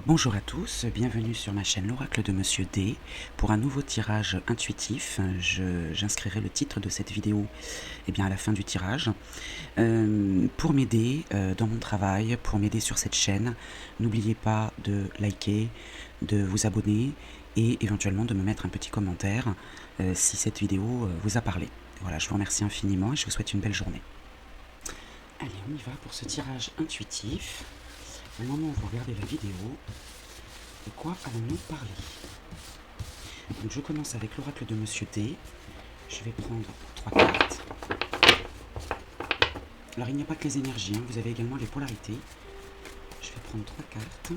Bonjour à tous, bienvenue sur ma chaîne L'Oracle de Monsieur D. Pour un nouveau tirage intuitif, j'inscrirai le titre de cette vidéo à la fin du tirage. Pour m'aider dans mon travail, pour m'aider sur cette chaîne, n'oubliez pas de liker, de vous abonner et éventuellement de me mettre un petit commentaire si cette vidéo vous a parlé. Voilà, je vous remercie infiniment et je vous souhaite une belle journée. Allez, on y va pour ce tirage intuitif. Au moment où vous regardez la vidéo, de quoi allons-nous parler? Donc je commence avec l'oracle de Monsieur D. Je vais prendre 3 cartes. Alors il n'y a pas que les énergies, vous avez également les polarités. Je vais prendre 3 cartes.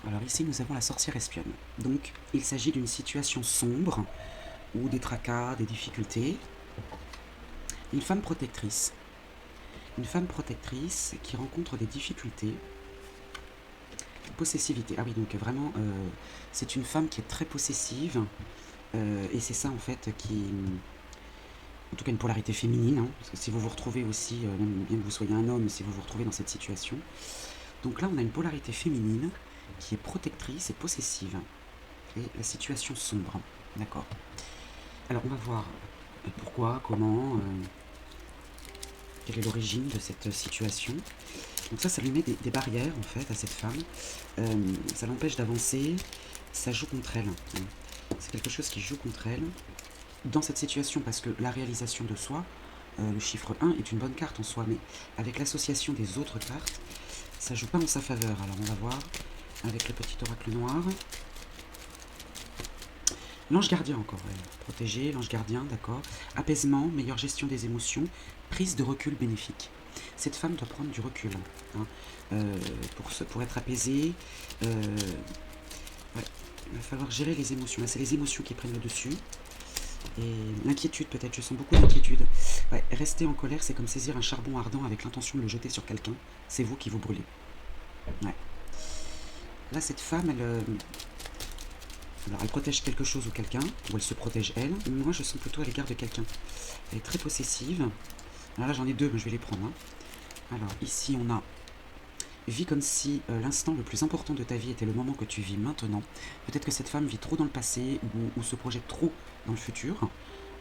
Alors ici nous avons la sorcière espionne. Donc il s'agit d'une situation sombre, ou des tracas, des difficultés. Une femme protectrice. Une femme protectrice qui rencontre des difficultés. Possessivité. Ah oui, donc vraiment, c'est une femme qui est très possessive. Et c'est ça en fait qui... En tout cas une polarité féminine, parce que si vous vous retrouvez aussi, même bien que vous soyez un homme, si vous vous retrouvez dans cette situation. Donc là on a une polarité féminine qui est protectrice et possessive. Et la situation sombre. D'accord. Alors on va voir pourquoi, comment, quelle est l'origine de cette situation. Donc ça lui met des barrières en fait à cette femme. Ça l'empêche d'avancer, ça joue contre elle. C'est quelque chose qui joue contre elle dans cette situation parce que la réalisation de soi, le chiffre 1 est une bonne carte en soi, mais avec l'association des autres cartes, ça joue pas en sa faveur. Alors on va voir avec le petit oracle noir. L'ange gardien encore, protégé, l'ange gardien, d'accord. Apaisement, meilleure gestion des émotions, prise de recul bénéfique. Cette femme doit prendre du recul pour être apaisée. Il va falloir gérer les émotions. Là, c'est les émotions qui prennent le dessus. Et l'inquiétude peut-être, je sens beaucoup d'inquiétude. Ouais, rester en colère, c'est comme saisir un charbon ardent avec l'intention de le jeter sur quelqu'un. C'est vous qui vous brûlez. Ouais. Là, cette femme, alors elle protège quelque chose ou quelqu'un, ou elle se protège elle. Moi, je sens plutôt à l'égard de quelqu'un. Elle est très possessive. Alors là, j'en ai deux, mais je vais les prendre. Alors ici, on a vis comme si l'instant le plus important de ta vie était le moment que tu vis maintenant. Peut-être que cette femme vit trop dans le passé ou se projette trop dans le futur.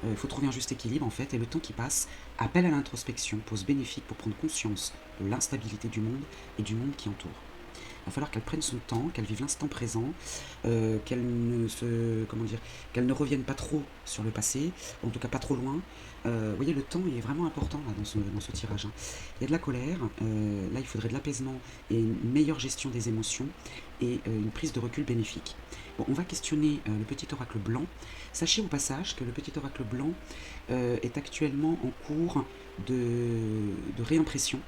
Il faut trouver un juste équilibre en fait, et le temps qui passe appelle à l'introspection, pose bénéfique pour prendre conscience de l'instabilité du monde et du monde qui entoure. Il va falloir qu'elle prenne son temps, qu'elle vive l'instant présent, qu'elle ne revienne pas trop sur le passé, en tout cas pas trop loin. Vous voyez, le temps est vraiment important là, dans ce tirage. Il y a de la colère, là il faudrait de l'apaisement et une meilleure gestion des émotions et une prise de recul bénéfique. Bon, on va questionner le petit oracle blanc. Sachez au passage que le petit oracle blanc est actuellement en cours de réimpression.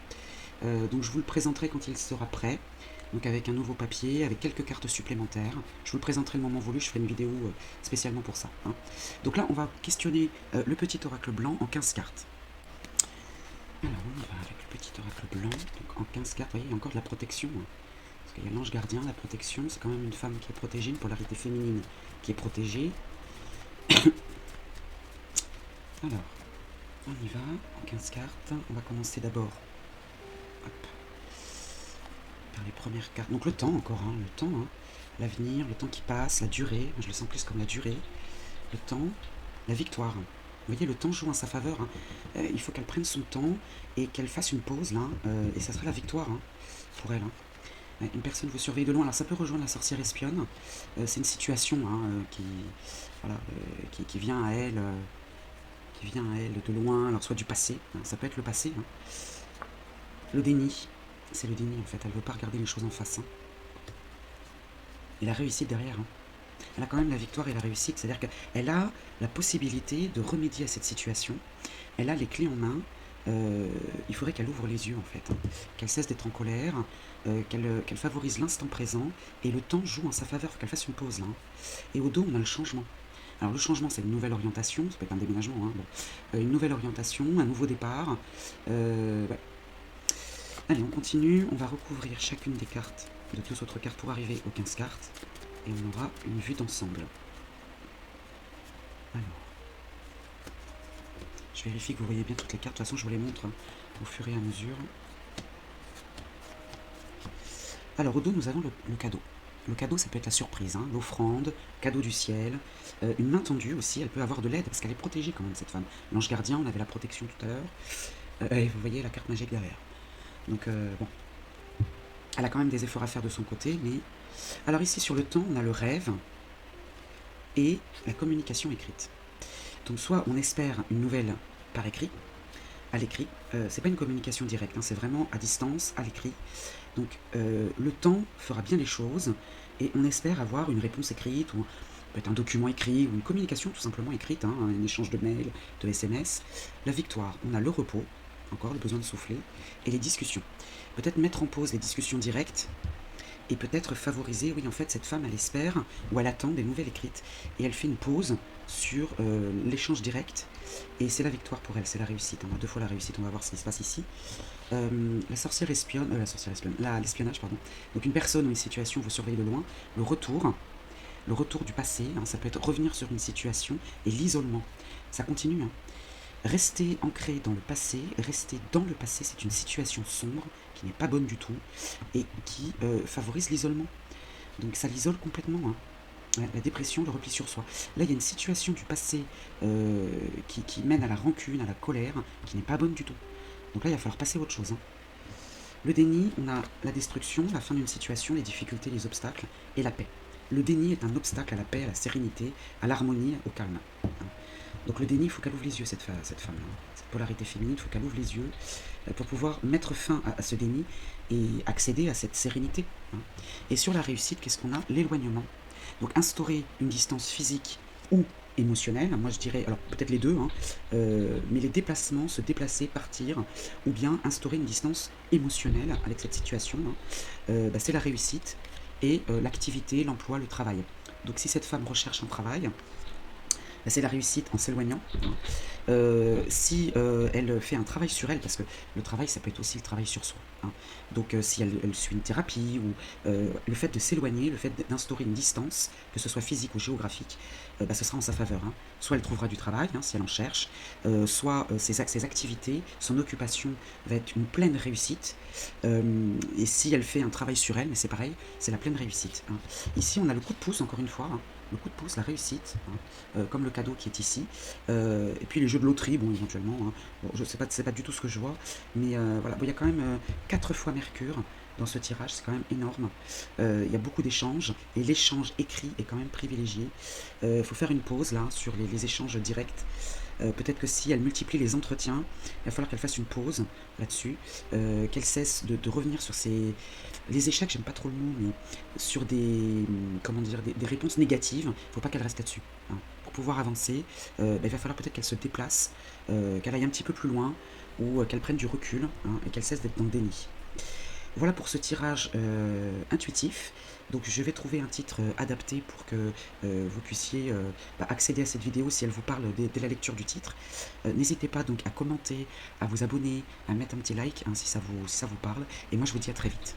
Donc je vous le présenterai quand il sera prêt. Donc avec un nouveau papier, avec quelques cartes supplémentaires. Je vous le présenterai le moment voulu, je ferai une vidéo spécialement pour ça. Donc là, on va questionner le petit oracle blanc en 15 cartes. Alors on y va avec le petit oracle blanc, donc en 15 cartes, vous voyez, il y a encore de la protection. Parce qu'il y a l'ange gardien, la protection, c'est quand même une femme qui est protégée, une polarité féminine qui est protégée. Alors, on y va, en 15 cartes. On va commencer d'abord les premières cartes. Donc le temps encore, le temps, l'avenir, le temps qui passe, la durée, je le sens plus comme la durée, le temps, la victoire. Vous voyez, le temps joue en sa faveur. Il faut qu'elle prenne son temps et qu'elle fasse une pause là, et ça sera la victoire pour elle. Une personne vous surveille de loin. Alors ça peut rejoindre la sorcière espionne. C'est une situation qui vient à elle, de loin. Alors soit du passé, ça peut être le passé. Le déni. C'est le déni en fait, elle ne veut pas regarder les choses en face. Et la réussite derrière. Elle a quand même la victoire et la réussite, c'est-à-dire qu'elle a la possibilité de remédier à cette situation. Elle a les clés en main. Il faudrait qu'elle ouvre les yeux en fait, qu'elle cesse d'être en colère, qu'elle favorise l'instant présent, et le temps joue en sa faveur, qu'elle fasse une pause là. Et au dos, on a le changement. Alors le changement, c'est une nouvelle orientation, ça peut être un déménagement, une nouvelle orientation, un nouveau départ. Ouais. Allez, on continue. On va recouvrir chacune des cartes de 2 autres cartes pour arriver aux 15 cartes. Et on aura une vue d'ensemble. Alors, je vérifie que vous voyez bien toutes les cartes. De toute façon, je vous les montre au fur et à mesure. Alors, au dos, nous avons le cadeau. Le cadeau, ça peut être la surprise, l'offrande, cadeau du ciel, une main tendue aussi, elle peut avoir de l'aide, parce qu'elle est protégée quand même, cette femme. L'ange gardien, on avait la protection tout à l'heure, et vous voyez la carte magique derrière. Donc, bon, elle a quand même des efforts à faire de son côté, mais... Alors ici, sur le temps, on a le rêve et la communication écrite. Donc, soit on espère une nouvelle par écrit, à l'écrit, c'est pas une communication directe, c'est vraiment à distance, à l'écrit. Donc le temps fera bien les choses et on espère avoir une réponse écrite ou peut-être un document écrit ou une communication tout simplement écrite, un échange de mails, de SMS. La victoire, on a le repos, encore le besoin de souffler, et les discussions. Peut-être mettre en pause les discussions directes et peut-être favoriser, oui en fait cette femme elle espère ou elle attend des nouvelles écrites et elle fait une pause sur l'échange direct et c'est la victoire pour elle, c'est la réussite, on a 2 fois la réussite, on va voir ce qui se passe ici. La sorcière espionne, l'espionnage pardon, donc une personne ou une situation vous surveille de loin, le retour du passé, ça peut être revenir sur une situation et l'isolement, ça continue. Rester ancré dans le passé, c'est une situation sombre qui n'est pas bonne du tout et qui favorise l'isolement. Donc ça l'isole complètement. La dépression, le repli sur soi. Là, il y a une situation du passé qui mène à la rancune, à la colère, qui n'est pas bonne du tout. Donc là, il va falloir passer à autre chose. Le déni, on a la destruction, la fin d'une situation, les difficultés, les obstacles et la paix. Le déni est un obstacle à la paix, à la sérénité, à l'harmonie, au calme. Donc le déni, il faut qu'elle ouvre les yeux, cette femme, cette polarité féminine, il faut qu'elle ouvre les yeux pour pouvoir mettre fin à ce déni et accéder à cette sérénité. Et sur la réussite, qu'est-ce qu'on a? L'éloignement. Donc instaurer une distance physique ou émotionnelle, moi je dirais, alors peut-être les deux, mais les déplacements, se déplacer, partir, ou bien instaurer une distance émotionnelle avec cette situation, c'est la réussite et l'activité, l'emploi, le travail. Donc si cette femme recherche un travail, c'est la réussite en s'éloignant. Si elle fait un travail sur elle, parce que le travail, ça peut être aussi le travail sur soi. Donc si elle suit une thérapie, ou le fait de s'éloigner, le fait d'instaurer une distance, que ce soit physique ou géographique, ce sera en sa faveur. Soit elle trouvera du travail, si elle en cherche, soit ses activités, son occupation va être une pleine réussite. Et si elle fait un travail sur elle, mais c'est pareil, c'est la pleine réussite. Ici, on a le coup de pouce, encore une fois. Le coup de pouce, la réussite, comme le cadeau qui est ici. Et puis les jeux de loterie, bon, éventuellement. Bon, je sais pas, c'est pas du tout ce que je vois. Mais voilà, bon, il y a quand même 4 fois Mercure dans ce tirage, c'est quand même énorme. Il y a beaucoup d'échanges. Et l'échange écrit est quand même privilégié. Il faut faire une pause là sur les échanges directs. Peut-être que si elle multiplie les entretiens, il va falloir qu'elle fasse une pause là-dessus, qu'elle cesse de revenir sur les échecs, j'aime pas trop le mot, mais sur des réponses négatives. Il ne faut pas qu'elle reste là-dessus. Pour pouvoir avancer, il va falloir peut-être qu'elle se déplace, qu'elle aille un petit peu plus loin, ou qu'elle prenne du recul, et qu'elle cesse d'être dans le déni. Voilà pour ce tirage intuitif. Donc je vais trouver un titre adapté pour que vous puissiez accéder à cette vidéo si elle vous parle dès la lecture du titre. N'hésitez pas donc à commenter, à vous abonner, à mettre un petit like si ça vous parle. Et moi je vous dis à très vite.